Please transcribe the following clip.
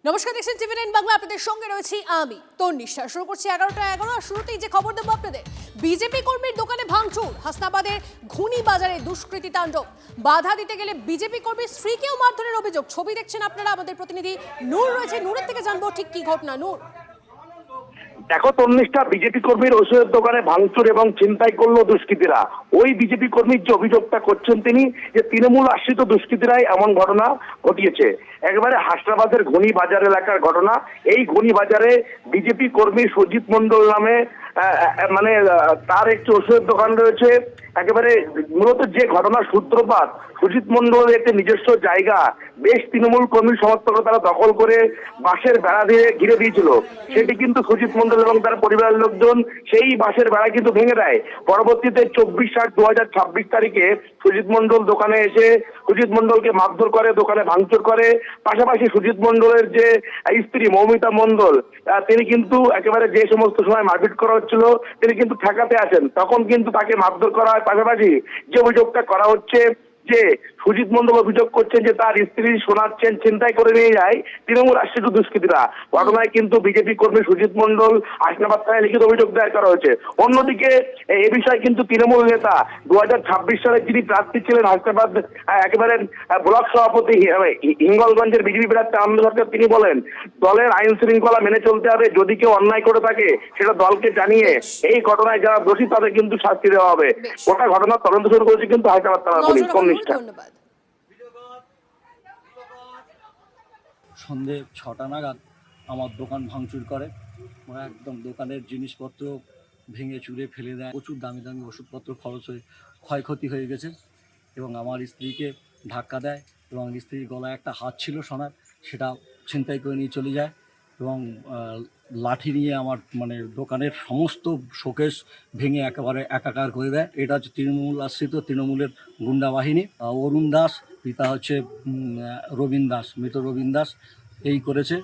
নমস্কার, দেখছেন টিভি9 বাংলা। আপনাদের সঙ্গে রয়েছি আমি তন্নিশা। শুরু করছি 11টা 11। আর শুরুতেই যে খবর দেবো আপনাদের, বিজেপি কর্মীর দোকানে ভাঙচুর। হাসনাবাদের ঘুনি বাজারে দুষ্কৃতী তাণ্ডব। বাধা দিতে গেলে বিজেপি কর্মীর স্ত্রীকেও মারধরের অভিযোগ। ছবি দেখছেন আপনারা। আমাদের প্রতিনিধি নূর রয়েছে, নূরের থেকে জানবো ঠিক কি ঘটনা। নূর, দেখো তন্নিষ্ঠা, বিজেপি কর্মীর ওষুধের দোকানে ভাঙচুর এবং ছিনতাই করলো দুষ্কৃতীরা। ওই বিজেপি কর্মীর যে অভিযোগটা করছেন তিনি, যে তৃণমূল আশ্রিত দুষ্কৃতীরাই এমন ঘটনা ঘটিয়েছে। একেবারে হাসনাবাদের ঘুনি বাজার এলাকার ঘটনা। এই ঘুনি বাজারে বিজেপি কর্মী সুজিত মন্ডল নামে তার একটি ওষুধের দোকান রয়েছে। একেবারে মূলত যে ঘটনার সূত্রপাত, সুজিত মন্ডলের একটি নিজস্ব জায়গা বেশ তৃণমূল কর্মী সমর্থকরা তারা দখল করে বাঁশের বেড়া দিয়ে ঘিরে দিয়েছিল। সেটি কিন্তু সুজিত মন্ডল এবং তার পরিবারের লোকজন সেই বাঁশের বেড়া কিন্তু ভেঙে দেয়। পরবর্তীতে 24/8/2026 তারিখে সুজিত মন্ডল দোকানে এসে সুজিত মন্ডলকে মারধর করে, দোকানে ভাঙচুর করে। পাশাপাশি সুজিত মন্ডলের যে স্ত্রী মৌমিতা মন্ডল, তিনি কিন্তু একেবারে যে সমস্ত সময় মারপিট করা হচ্ছিল তিনি কিন্তু ঠেকাতে আসেন, তখন কিন্তু তাকে মারধর করা হয়। পাশাপাশি যে অভিযোগটা করা হচ্ছে যে সুজিত মন্ডল অভিযোগ করছেন যে তার স্ত্রী সোনার চেন ছিনতাই করে নিয়ে যায় তৃণমূল আশ্রিত দুষ্কৃতীরা। ঘটনায় কিন্তু বিজেপি কর্মী সুজিত মন্ডল হাসনাবাদ থানায় লিখিত অভিযোগ দায়ের করা হয়েছে। অন্যদিকে এ বিষয়ে কিন্তু তৃণমূল নেতা 2026 সালে যিনি প্রার্থী ছিলেন হাসনাবাদ একেবারে ব্লক সভাপতি হিঙ্গলগঞ্জের বিজেপি প্রার্থী আনন্দ সরকার, তিনি বলেন দলের আইন শৃঙ্খলা মেনে চলতে হবে। যদি কেউ অন্যায় করে থাকে সেটা দলকে জানিয়ে এই ঘটনায় যারা দোষী তাদের কিন্তু শাস্তি দেওয়া হবে। গোটা ঘটনার তদন্ত শুরু করেছে কিন্তু হাসনাবাদ থানা পুলিশ। ধন্যবাদ। সন্ধে 6টা নাগাদ আমার দোকান ভাঙচুর করে। ওরা একদম দোকানের জিনিসপত্র ভেঙে চুরে ফেলে দেয়। প্রচুর দামি দামি ওষুধপত্র খরচ হয়ে ক্ষয়ক্ষতি হয়ে গেছে এবং আমার স্ত্রীকে ধাক্কা দেয় এবং স্ত্রীর গলায় একটা হাত ছিল সোনার, সেটা ছিনতাই করে নিয়ে চলে যায় এবং লাঠি নিয়ে আমার দোকানের সমস্ত শোকেস ভেঙে একেবারে একাকার করে দেয়। এটা হচ্ছে তৃণমূল আশ্রিত তৃণমূলের গুন্ডা বাহিনী। অরুণ দাস, পিতা হচ্ছে রবীন দাস, মৃত রবীন দাস এই করেছে।